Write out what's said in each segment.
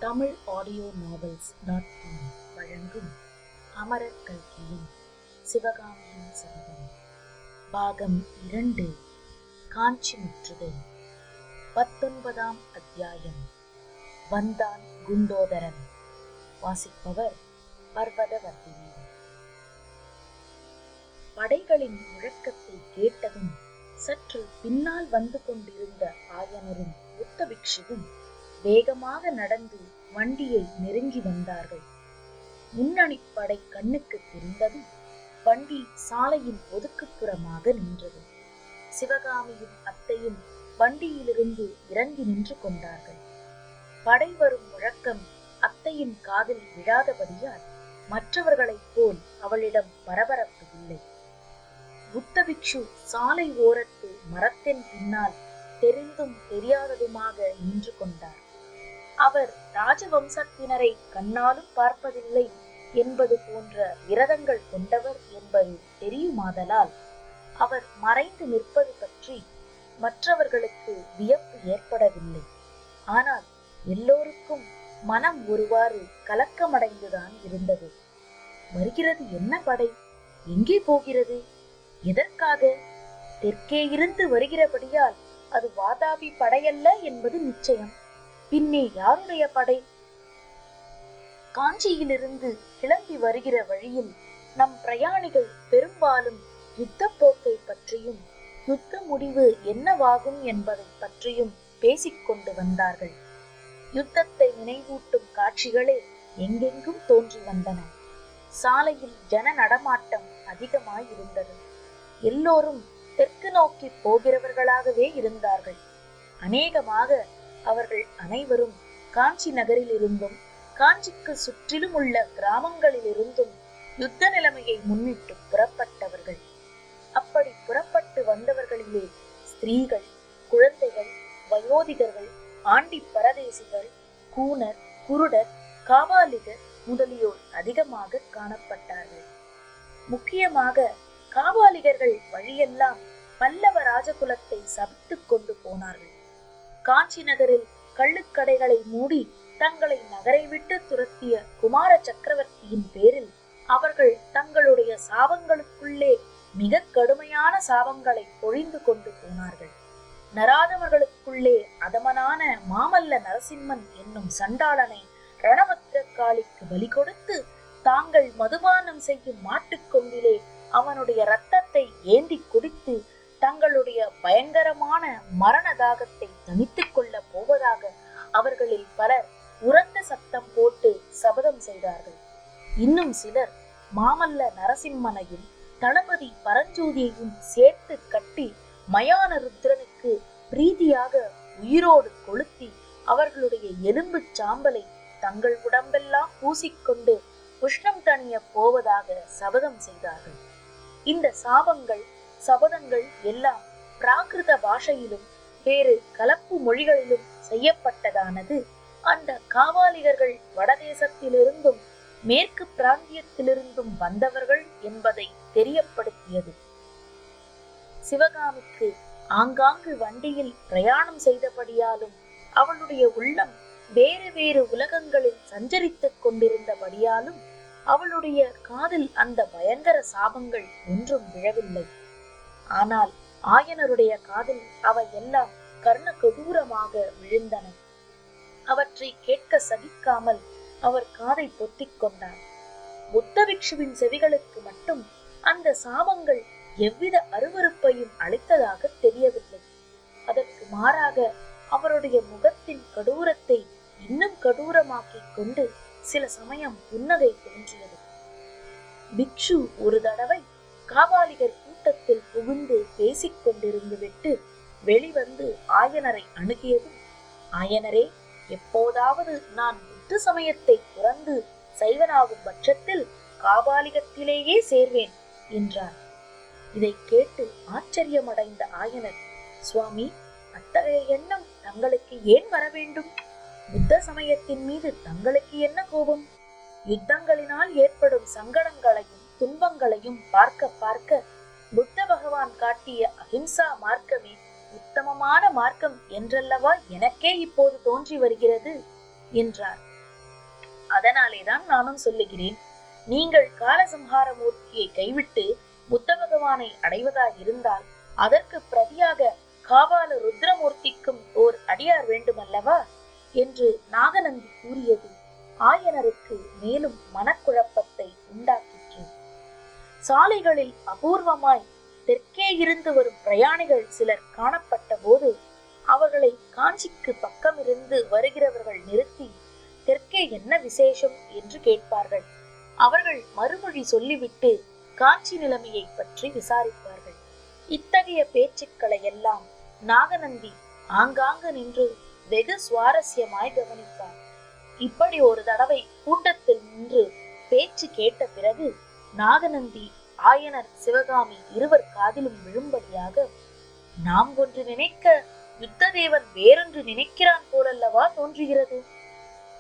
Tamil audio நாவல்ஸ்.com வழங்கும் அமரர் கல்கியின் சிவகாமியின் சபதம் பாகம் 2 காஞ்சி முற்றுகை 19ஆம் அத்தியாயம். வந்தான் குண்டோதரன். வாசிப்பவர் பர்வதவர்தினி. படைகளின் முழக்கத்தை கேட்டதும் சற்று பின்னால் வந்து கொண்டிருந்த ஆயனரும் புத்த பிக்ஷுவும் வேகமாக நடந்து வண்டியை நெருங்கி வந்தார்கள். முன்னணி படை கண்ணுக்கு தெரிந்ததும் வண்டி சாலையின் ஒதுக்குப்புறமாக நின்றது. சிவகாமியும் அத்தையும் வண்டியிலிருந்து இறங்கி நின்று கொண்டார்கள். படை வரும் முழக்கம் அத்தையின் காதில் விழாதபடியால் மற்றவர்களைப் போல் அவளிடம் பரபரப்பு இல்லை. புத்த பிக்ஷு சாலை ஓரத்து மரத்தின் பின்னால் தெரிந்தும் தெரியாததுமாக நின்று கொண்டார். அவர் ராஜவம்சத்தினரை கண்ணாலும் பார்ப்பதில்லை என்பது போன்ற விரதங்கள் கொண்டவர் என்பது தெரியுமாதலால் அவர் மறைந்து நிற்பது பற்றி மற்றவர்களுக்கு வியப்பு ஏற்படவில்லை. ஆனால் எல்லோருக்கும் மனம் ஒருவாறு கலக்கமடைந்துதான் இருந்தது. வருகிறது என்ன படை? எங்கே போகிறது? எதற்காக? தெற்கே இருந்து வருகிறபடியால் அது வாதாபி படையல்ல என்பது நிச்சயம். பின்னே யாருடைய படை? காஞ்சியிலிருந்து கிளம்பி வருகிற வழியில் நம் பிரயாணிகள் பெரும்பாலும் யுத்த போக்கை பற்றியும் யுத்த முடிவு என்னவாகும் என்பதை பற்றியும் பேசிக்கொண்டு வந்தார்கள். யுத்தத்தை நினைவூட்டும் காட்சிகளே எங்கெங்கும் தோன்றி வந்தன. சாலையில் ஜன நடமாட்டம் அதிகமாயிருந்தது. எல்லோரும் தெற்கு நோக்கி போகிறவர்களாகவே இருந்தார்கள். அநேகமாக அவர்கள் அனைவரும் காஞ்சி நகரில் இருந்தும் காஞ்சிக்கு சுற்றிலும் உள்ள கிராமங்களில் இருந்தும் யுத்த நிலைமையை முன்னிட்டு புறப்பட்டவர்கள். அப்படி புறப்பட்டு வந்தவர்களிலே ஸ்திரீகள், குழந்தைகள், வயோதிகர்கள், ஆண்டி பரதேசிகள், கூனர், குருடர், காபாலிகர் முதலியோர் அதிகமாக காணப்பட்டார்கள். முக்கியமாக காபாலிகர்கள் வழியெல்லாம் பல்லவ ராஜகுலத்தை சபித்துக் கொண்டு போனார்கள். காஞ்சி நகரில் கள்ளுக்கடைகளை மூடி தங்களை நகரை விட்டு துரத்திய குமார சக்கரவர்த்தியின் பேரில் அவர்கள் தங்களுடைய சாபங்களுக்குள்ளே மிக கடுமையான சாபங்களை பொழிந்து கொண்டு போனார்கள். நராதவர்களுக்குள்ளே அதமனான மாமல்ல நரசிம்மன் என்னும் சண்டாளனை ரணபத்ரகாளிக்கு பலி கொடுத்து தாங்கள் மதுபானம் செய்யும் மாட்டுக்கொம்பிலே அவனுடைய இரத்தத்தை ஏந்தி குடித்து தங்களுடைய பயங்கரமான மரண தாகத்தை தணித்துக் கொள்ள போவதாக அவர்களில் பலர் உரத்த சத்தம் போட்டு சபதம் செய்தார்கள். இன்னும் சிலர் மாமல்ல நரசிம்மனையும் தளபதி பரஞ்சோதியையும் சேர்த்து கட்டி மயான ருத்ரனுக்கு பிரீதியாக உயிரோடு கொளுத்தி அவர்களுடைய எலும்பு சாம்பலை தங்கள் உடம்பெல்லாம் பூசிக்கொண்டு உஷ்ணம் தணிய போவதாக சபதம் செய்தார்கள். இந்த சாபங்கள் சபதங்கள் எல்லாம் பிராகிருத பாஷையிலும் வேறு கலப்பு மொழிகளிலும் செய்யப்பட்டதானது அந்த காவாலிகர்கள் வடதேசத்திலிருந்தும் மேற்கு பிராந்தியத்திலிருந்தும் வந்தவர்கள் என்பதை தெரியப்படுத்தியது. சிவகாமிக்கு ஆங்காங்கு வண்டியில் பிரயாணம் செய்தபடியாலும் அவளுடைய உள்ளம் வேறு வேறு உலகங்களில் சஞ்சரித்துக் கொண்டிருந்தபடியாலும் அவளுடைய காதில் அந்த பயங்கர சாபங்கள் ஒன்றும் விழவில்லை. ஆனால் ஆயனருடைய காதில் அவை எல்லாம் கர்ண கொடூரமாக விழுந்தன. அவற்றை கேட்க சகிக்காமல் அவர் காதை பொத்திக் கொண்டார். புத்த பிக்ஷுவின் செவிகளுக்கு மட்டும் அந்த சாபங்கள் எவ்வித அருவருப்பையும் அளித்ததாக தெரியவில்லை. அதற்கு மாறாக அவருடைய முகத்தின் கடூரத்தை இன்னும் கடூரமாக்கிக் கொண்டு சில சமயம் புன்னகை தோன்றியது. பிக்ஷு ஒரு தடவை காபாலிகர் கூட்டத்தில் புகுந்து பேசிக் கொண்டிருந்து விட்டு வெளிவந்து ஆயனரை அணுகியதும், ஆயனரே, எப்போதாவது நான் புத்த சமயத்தை துறந்து சைவனாகும் பட்சத்தில் காபாலிகத்திலேயே சேர்வேன் என்றார். இதை கேட்டு ஆச்சரியமடைந்த ஆயனர், சுவாமி, அத்தகைய எண்ணம் தங்களுக்கு ஏன் வர வேண்டும்? புத்த சமயத்தின் மீது தங்களுக்கு என்ன கோபம்? யுத்தங்களினால் ஏற்படும் சங்கடங்களையும் துன்பங்களையும் பார்க்க பார்க்க புத்த பகவான் காட்டிய அஹிம்சா மார்க்கமே உத்தமமான மார்க்கம் என்றல்லவா எனக்கே இப்போது தோன்றி வருகிறது என்றார். அதனாலேதான் நானும் சொல்லுகிறேன். நீங்கள் காலசம்ஹார மூர்த்தியை கைவிட்டு புத்த பகவானை அடைவதாய் இருந்தால் அதற்கு பிரதியாக காபால ருத்ரமூர்த்திக்கும் ஓர் அடியார் வேண்டுமல்லவா என்று நாகநந்தி கூறியது ஆயனருக்கு மேலும் மனக்குழப்பத்தை உண்டாக்கிற்று. சாலைகளில் அபூர்வமாய் தெற்கே இருந்து வரும் பிரயாணிகள் சிலர் காணப்பட்ட போது அவர்களை காஞ்சிக்கு பக்கமிருந்து வருகிறவர்கள் நிறுத்தி தெற்கே என்ன விசேஷம் என்று கேட்பார்கள். அவர்கள் மறுமொழி சொல்லிவிட்டு காஞ்சி நிலைமையை பற்றி விசாரிப்பார்கள். இத்தகைய பேச்சுக்களை எல்லாம் நாகநந்தி ஆங்காங்கு நின்று வெகு சுவாரஸ்யமாய் கவனிப்பார். இப்படி ஒரு தடவை கூட்டத்தில் நின்று பேச்சு கேட்ட பிறகு நாகநந்தி ஆயனர் சிவகாமி இருவர் காதிலும் விழும்படியாக, நாம் ஒன்று நினைக்க யுத்ததேவன் வேறொன்று நினைக்கிறான் போலல்லவா தோன்றுகிறது.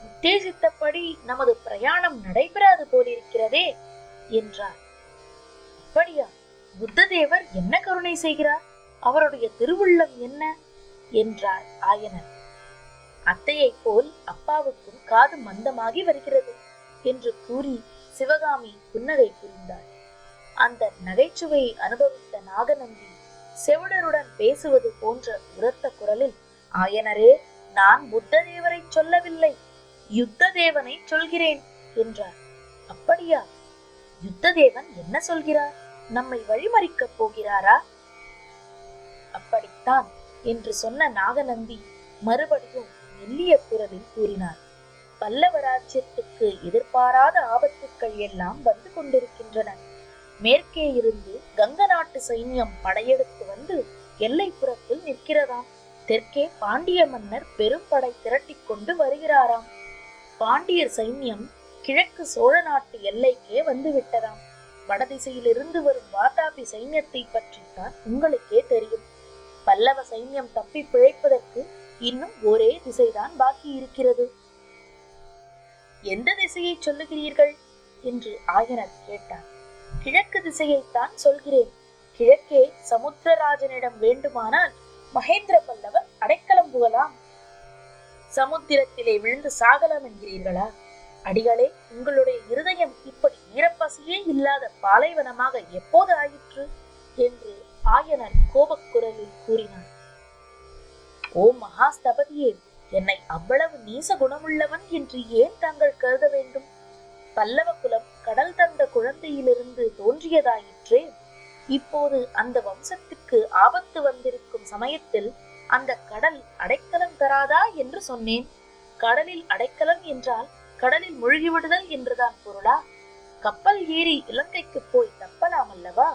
உத்தேசித்தபடி நமது பிரயாணம் நடைபெறாது போலிருக்கிறதே என்றார். அப்படியா? புத்ததேவர் என்ன கருணை செய்கிறார்? அவருடைய திருவுள்ளம் என்ன என்றார் ஆயனர். அத்தையை போல் அப்பாவுக்கும் காது மந்தமாகி வருகிறது என்று கூறி சிவகாமி புன்னகை புரிந்தாள். அந்த நகைச்சுவையை அனுபவித்த நாகநந்தி செவிடருடன் பேசுவது போன்ற உரத்த குரலில், ஆயனரே, நான் புத்ததேவரை சொல்லவில்லை, யுத்ததேவனை சொல்கிறேன் என்றார். அப்படியா? யுத்ததேவன் என்ன சொல்கிறார்? நம்மை வழிமறிக்கப் போகிறாரா? அப்படித்தான் என்று சொன்ன நாகநந்தி மறுபடியும் மெல்லிய குரலில் கூறினார். பல்லவ ராஜ்யத்துக்கு எதிர்பாராத ஆபத்துக்கள் எல்லாம் வந்து கொண்டிருக்கின்றன. மேற்கே இருந்து கங்க நாட்டு சைன்யம் படையெடுத்து வந்து எல்லைப்புறத்தில் நிற்கிறதாம். தெற்கே பாண்டிய மன்னர் பெரும் படை திரட்டிக் கொண்டு வருகிறாராம். பாண்டியர் சைன்யம் கிழக்கு சோழ நாட்டு எல்லைக்கே வந்து விட்டதாம். வடதிசையிலிருந்து வரும் வாதாபி சைன்யத்தை பற்றித்தான் உங்களுக்கே தெரியும். பல்லவ சைன்யம் தப்பி பிழைப்பதற்கு இன்னும் ஒரே திசைதான் பாக்கி இருக்கிறது. எந்த திசையை சொல்லுகிறீர்கள் என்று ஆயனர் கேட்டார். கிழக்கு திசையைத்தான் சொல்கிறேன். கிழக்கே சமுத்திரராஜனிடம் வேண்டுமானால் மகேந்திர பல்லவர் அடைக்கலம் புகலாம். சமுத்திரத்திலே விழுந்து சாகலாம் என்கிறீர்களா? அடிகளே, உங்களுடைய இருதயம் இப்படி ஈரப்பசியே இல்லாத பாலைவனமாக எப்போது ஆயிற்று என்று ஆயனர் கோபக்குரலில் கூறினார். ஓ மகாஸ்தபதியே, என்னை அவ்வளவு நீச குணமுள்ளவன் என்று ஏன் தாங்கள் கருத வேண்டும்? பல்லவ குலம் கடல் தந்த குழந்தையிலிருந்து தோன்றியதாயிற்றே. இப்போது அந்த வம்சத்துக்கு ஆபத்து வந்திருக்கும் சமயத்தில் அந்த கடல் அடைக்கலம் தராதா என்று சொன்னேன். கடலில் அடைக்கலம் என்றால் கடலில் மூழ்கிவிடுதல் என்றுதான் பொருளா? கப்பல் ஏறி இலங்கைக்கு போய் தப்பலாம் அல்லவா?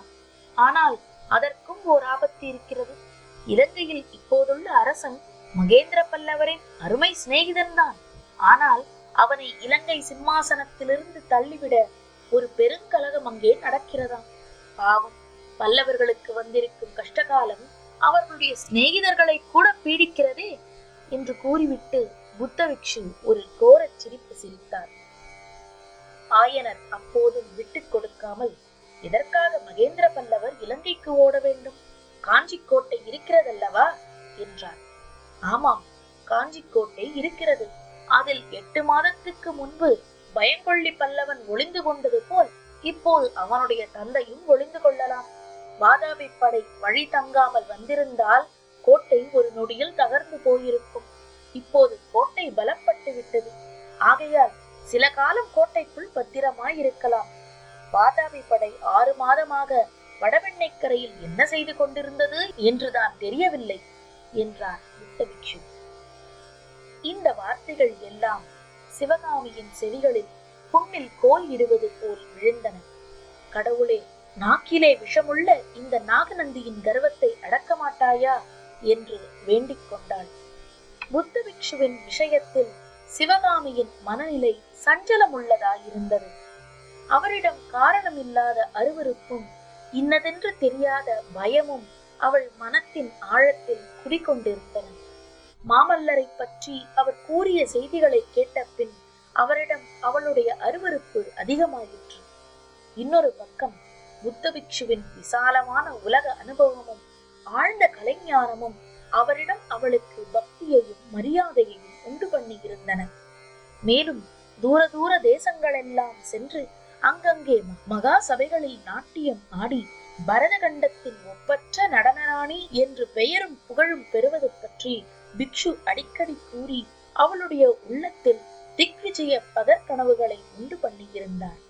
ஆனால் அதற்கும் ஓர் ஆபத்து இருக்கிறது. இலங்கையில் இப்போதுள்ள அரசன் மகேந்திர பல்லவரின் அருமை சிநேகிதன் தான். ஆனால் அவனை இலங்கை சிம்மாசனத்திலிருந்து தள்ளிவிட ஒரு பெருங்கலகம் அங்கே நடக்கிறதாம். பாவம், பல்லவர்களுக்கு வந்திருக்கும் கஷ்டகாலம் அவர்களுடைய சிநேகிதர்களை கூட பீடிக்கிறதே என்று கூறிவிட்டு புத்தபிக்ஷு ஒரு கோரச் சிரிப்பு சிரித்தார். ஆயனர் அப்போதும் விட்டுக் கொடுக்காமல், எதற்காக மகேந்திர பல்லவர் இலங்கைக்கு ஓட வேண்டும்? காஞ்சி கோட்டை இருக்கிறதல்லவா என்றார். ஆமாம், காஞ்சி கோட்டை இருக்கிறது. அதில் 8 மாதத்துக்கு முன்பு பயங்கொள்ளி பல்லவன் ஒளிந்து கொண்டது போல் இப்போது அவனுடைய தந்தையும் ஒளிந்து கொள்ளலாம். வாதாபி படை வழி தங்காமல் வந்திருந்தால் கோட்டை ஒரு நொடியில் தகர்ந்து போயிருக்கும். இப்போது கோட்டை பலப்பட்டு விட்டது. ஆகையால் சில காலம் கோட்டைக்குள் பத்திரமாய் இருக்கலாம். வாதாபி படை 6 மாதமாக வடவெண்ணைக்கரையில் என்ன செய்து கொண்டிருந்தது என்றுதான் தெரியவில்லை என்றார் புத்தபிக்ஷு. இந்த வார்த்தைகள் எல்லாம் சிவகாமியின் செவிகளில் புண்ணில் கோல் இடுவது போல் விழுந்தன. கடவுளே, நாக்கிலே விஷமுள்ள இந்த நாகநந்தியின் கர்வத்தை அடக்க மாட்டாயா என்று வேண்டிக் கொண்டாள். புத்தபிக்ஷுவின் விஷயத்தில் சிவகாமியின் மனநிலை சஞ்சலமுள்ளதாயிருந்தது. அவரிடம் காரணமில்லாத அருவருப்பும் இன்னதென்று தெரியாத பயமும் அவள் மனத்தின் ஆழத்தில் குடிகொண்டிருந்தன. மாமல்லரை பற்றி அவர் கூறிய செய்திகளை கேட்ட பின் அவரிடம் அவளுடைய அருவருப்பு அதிகமாயிற்று. இன்னொரு பக்கம் புத்தபிக்ஷுவின் விசாலமான உலக அனுபவமும் ஆழ்ந்த கலைஞானமும் அவரிடம் அவளுக்கு பக்தியையும் மரியாதையையும் உண்டு பண்ணி இருந்தன. மேலும் தூர தூர தேசங்களெல்லாம் சென்று அங்கங்கே மகா சபைகளில் நாட்டியம் ஆடி பரதகண்டத்தின் ஒப்பற்ற நடனராணி என்று பெயரும் புகழும் பெறுவது பற்றி பிக்ஷு அடிக்கடி கூறி அவளுடைய உள்ளத்தில் திக்விஜய பகற்கனவுகளை உண்டு பண்ணியிருந்தார்.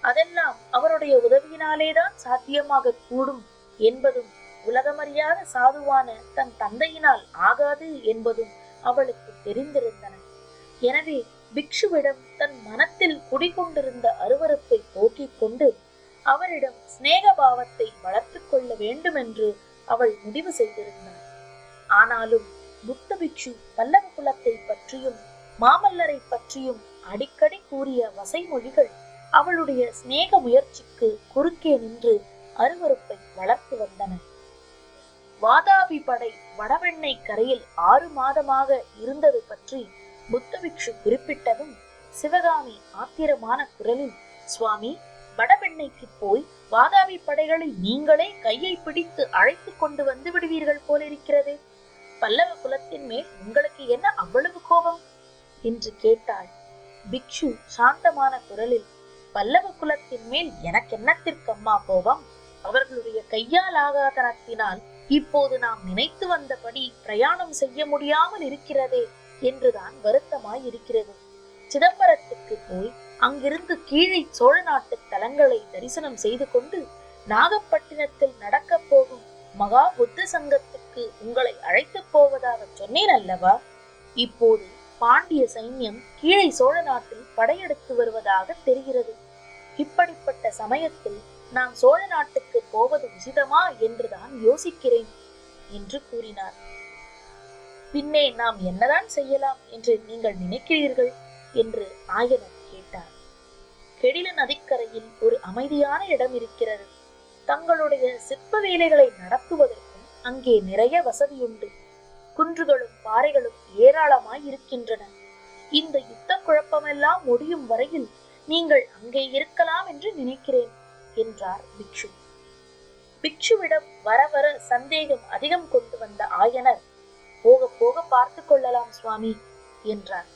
அதெல்லாம் அவருடைய உதவியினாலேதான் சாத்தியமாக கூடும் என்பதும் உலகமறியாத சாதுவான தன் தந்தையினால் ஆகாது என்பதும் அவளுக்கு தெரிந்திருந்தன. எனவே பிக்ஷுவிடம் தன் மனத்தில் குடிகொண்டிருந்த அருவருப்பை போக்கிக் கொண்டு அவரிடம் சிநேக பாவத்தை வளர்த்து கொள்ள வேண்டும் என்று அவள் முடிவு செய்திருந்தாள். ஆனாலும் புத்த பிக்ஷு பல்லவ குலத்தை பற்றியும் மாமல்லரை பற்றியும் அடிக்கடி கூறிய வசைமொழிகள் அவளுடைய சிநேக முயற்சிக்கு குறுக்கே நின்று அருவருப்பை வளர்த்து வந்தன. வாதாபி படை வடவெண்ணை கரையில் 6 மாதமாக இருந்தது பற்றி புத்த பிக்ஷு குறிப்பிட்டதும் சிவகாமி ஆத்திரமான குரலில், சுவாமி, வடவெண்ணைக்கு போய் வாதாபி படைகளை நீங்களே கையை பிடித்து அழைத்து கொண்டு வந்து விடுவீர்கள் போலிருக்கிறதே, பல்லவ குலத்தின் மேல் உங்களுக்கு என்ன அவ்வளவு கோபம் என்று கேட்டாள். பிக்ஷு சாந்தமான குரலில், பல்லவ குலத்தின் மேல் எனக்கென்னத்திற்கம்மா கோபம்? அவர்களுடைய கையால் ஆகாதனத்தினால் இப்போது நாம் நினைத்து வந்தபடி பிரயாணம் செய்ய முடியாமல் இருக்கிறதே என்றுதான் வருத்தமாய் இருக்கிறது. சிதம்பரத்துக்கு போய் அங்கிருந்து கீழே சோழ நாட்டு தலங்களை தரிசனம் செய்து கொண்டு நாகப்பட்டினத்தில் நடக்க போகும் மகா புத்த சங்கத்துக்கு உங்களை அழைத்து போவதாக சொன்னேன் அல்லவா? இப்போது பாண்டிய சைன்யம் கீழே சோழ நாட்டில் படையெடுத்து வருவதாக தெரிகிறது. இப்படிப்பட்ட சமயத்தில் நான் சோழ நாட்டுக்கு போவது உசிதமா என்றுதான் யோசிக்கிறேன் என்று கூறினார். பின்னே நாம் என்னதான் செய்யலாம் என்று நீங்கள் நினைக்கிறீர்கள் என்று ஆயனர் கேட்டார். கெடில நதிக்கரையில் ஒரு அமைதியான இடம் இருக்கிறது. தங்களுடைய சிற்ப வேலைகளை நடத்துவதற்கும் அங்கே நிறைய வசதியுண்டு. குன்றுகளும் பாறைகளும் ஏராளமாய் இருக்கின்றன. இந்த யுத்த குழப்பமெல்லாம் முடியும் வரையில் நீங்கள் அங்கே இருக்கலாம் என்று நினைக்கிறேன் என்றார் பிக்ஷு. பிக்ஷுவிடம் வர வர சந்தேகம் அதிகம் கொண்டு வந்த ஆயனர், போக போக பார்த்து கொள்ளலாம் சுவாமி என்றார்.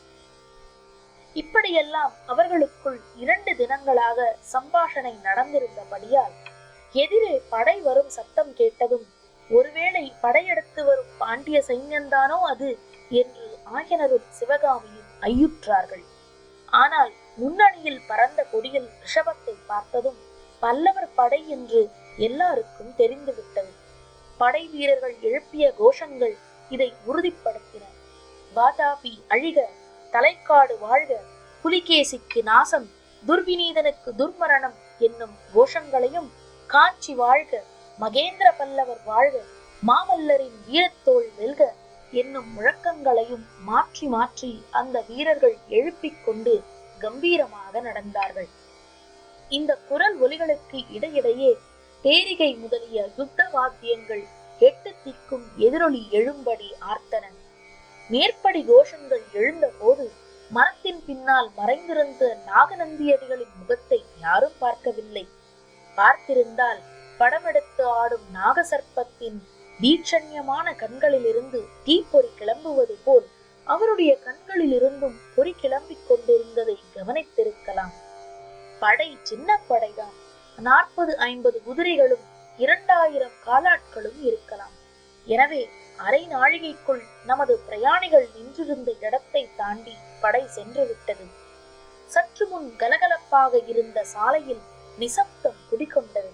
இப்படியெல்லாம் அவர்களுக்குள் 2 தினங்களாக சம்பாஷணை நடந்திருந்தபடியால் எதிரே படை வரும் சத்தம் கேட்டதும் ஒருவேளை படையெடுத்து வரும் பாண்டிய சைன்யந்தானோ அது என்று ஆயனரும் சிவகாமியும் ஐயுற்றார்கள். ஆனால் முன்னணியில் பறந்த கொடியில் ரிஷபத்தை பார்த்ததும் பல்லவர் படை என்று எல்லாருக்கும் தெரிந்துவிட்டது. படை வீரர்கள் எழுப்பிய கோஷங்கள் இதை உறுதிப்படுத்தின. வாதாபி அழிக, தலைக்காடு வாழ்க, புலிகேசிக்கு நாசம், துர்விநீதனுக்கு துர்மரணம் என்னும் கோஷங்களையும், காஞ்சி வாழ்க, மகேந்திர பல்லவர் வாழ்க, மாமல்லரின் வீரத்தோள் வெல்க என்னும் முழக்கங்களையும் மாற்றி மாற்றி அந்த வீரர்கள் எழுப்பிக் கொண்டு கம்பீரமாக நடந்தார்கள். இந்த குரல் ஒலிகளுக்கு இடையிடையே பேரிகை முதலிய யுத்த வாத்தியங்கள் 8 திக்கும் எதிரொலி எழும்படி ஆர்த்தன. மேற்படி கோஷங்கள் எழுந்த போது மரத்தின் பின்னால் மறைந்திருந்த நாகநந்தியடிகளின் முகத்தை யாரும் பார்க்கவில்லை. பார்த்திருந்தால் படமெடுத்து ஆடும் நாகசர்ப்பத்தின் தீட்சண்யமான கண்களிலிருந்து தீப்பொறி கிளம்புவது போல் அவருடைய கண்களிலிருந்தும் பொறி கிளம்பிக் கொண்டிருந்ததை கவனித்திருக்கலாம். படை சின்ன படைதான். 40-50 குதிரைகளும் 2000 காலாட்களும் இருக்கலாம். எனவே அரை நாழிகைக்குள் நமது பிரயாணிகள் நின்றிருந்த இடத்தை தாண்டி படை சென்று விட்டது. சற்று முன் கலகலப்பாக இருந்த சாலையில் நிசப்தம் குடிகொண்டது.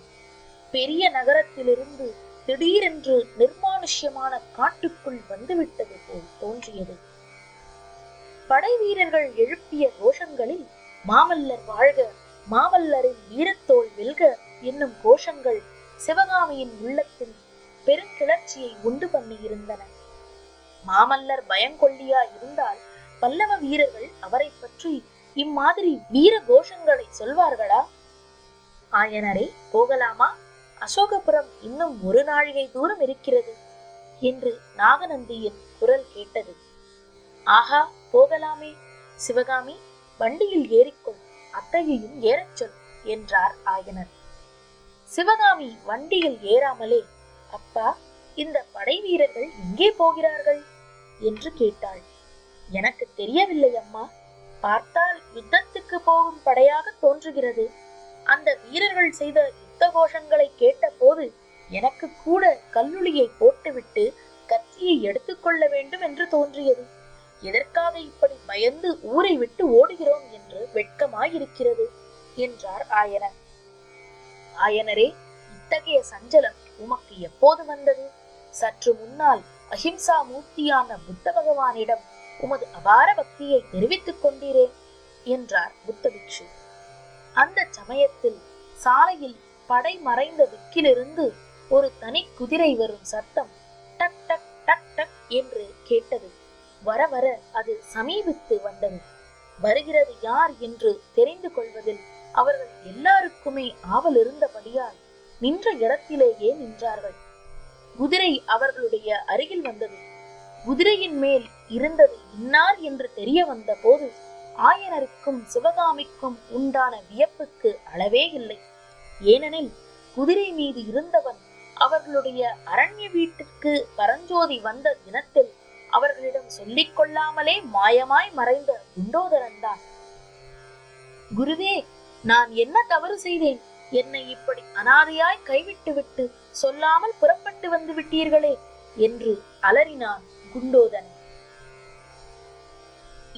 பெரிய நகரத்திலிருந்து திடீரென்று நிர்மானுஷ்யமான காட்டுக்குள் வந்துவிட்டது போல் தோன்றியது. படை வீரர்கள் எழுப்பிய கோஷங்களில் மாமல்லர் வாழ்க, மாமல்லரின் வீரத்தோள் வெல்க என்னும் கோஷங்கள் சிவகாமியின் உள்ளத்தில் பெருங்கிளர்ச்சியை உண்டு பண்ணி இருந்தன. மாமல்லர் பயங்கொள்ளியா இருந்தால் பல்லவ வீரர்கள் அவரை பற்றி இம்மாதிரி வீர கோஷங்களை சொல்வார்களா? ஆயனரே, போகலாமா? அசோகபுரம் இன்னும் 1 நாழிகை தூரம் இருக்கிறது என்று நாகநந்தியின் குரல் கேட்டது. ஆஹா, போகலாமே. சிவகாமி, வண்டியில் ஏறிக்கொள், அத்தையையும் ஏறச் சொல் என்றார் ஆயனர். சிவகாமி வண்டியில் ஏறாமலே, அப்பா, இந்த படை வீரர்கள் எங்கே போகிறார்கள் என்று கேட்டாள். எனக்கு தெரியவில்லை அம்மா. பார்த்தால் யுத்தத்துக்கு போகும் படையாக தோன்றுகிறது. அந்த வீரர்கள் செய்த யுத்த கோஷங்களை கேட்ட போது எனக்கு கூட கல்லுளியை போட்டுவிட்டு கத்தியை எடுத்துக்கொள்ள வேண்டும் என்று தோன்றியது. எதற்காக இப்படி பயந்து ஊரை விட்டு ஓடுகிறோம் என்று வெட்கமாயிருக்கிறது என்றார் ஆயனர். ஆயனரே, இத்தகைய சஞ்சலம் உமக்கு எப்போது வந்தது? சற்று முன்னால் அஹிம்சா மூர்த்தியான புத்த பகவானிடம் உமது அபார பக்தியை தெரிவித்துக் கொண்டீரே என்றார் புத்த பிக்ஷு. அந்த சமயத்தில் சாலையில் படை மறைந்த திக்கிலிருந்து ஒரு தனி குதிரை வரும் சத்தம் டக் டக் டக் டக் என்று கேட்டது. வர வர அது சமீபித்து வந்தது. வருகிறது யார் என்று தெரிந்து கொள்வதில் அவர்கள் எல்லாருக்குமே ஆவல் இருந்தபடியால் நின்ற இடத்திலேயே நின்றார்கள். குதிரை அவர்களுடைய அருகில் வந்தது. குதிரையின் மேல் இருந்தது இன்னார் என்று தெரிய வந்த போது ஆயனருக்கும் சிவகாமிக்கும் உண்டான வியப்புக்கு அளவே இல்லை. ஏனெனில் குதிரை மீது இருந்தவன் அவர்களுடைய அரண்ய வீட்டிற்கு பரஞ்சோதி வந்த தினத்தில் அவர்களிடம் சொல்லிக் கொள்ளாமலே மாயமாய் மறைந்த குண்டோதரன் தான். குருவே, நான் என்ன தவறு செய்தேன்? என்னை இப்படி அனாதையாய் கைவிட்டு விட்டு சொல்லாமல் புறப்பட்டு வந்து விட்டீர்களே என்று அலறினான் குண்டோதரன்.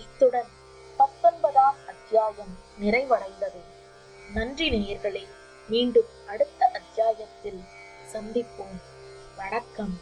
இத்துடன் 19ஆம் அத்தியாயம் நிறைவடைந்தது. நன்றி நேயர்களே. மீண்டும் அடுத்த அத்தியாயத்தில் சந்திப்போம். வணக்கம்.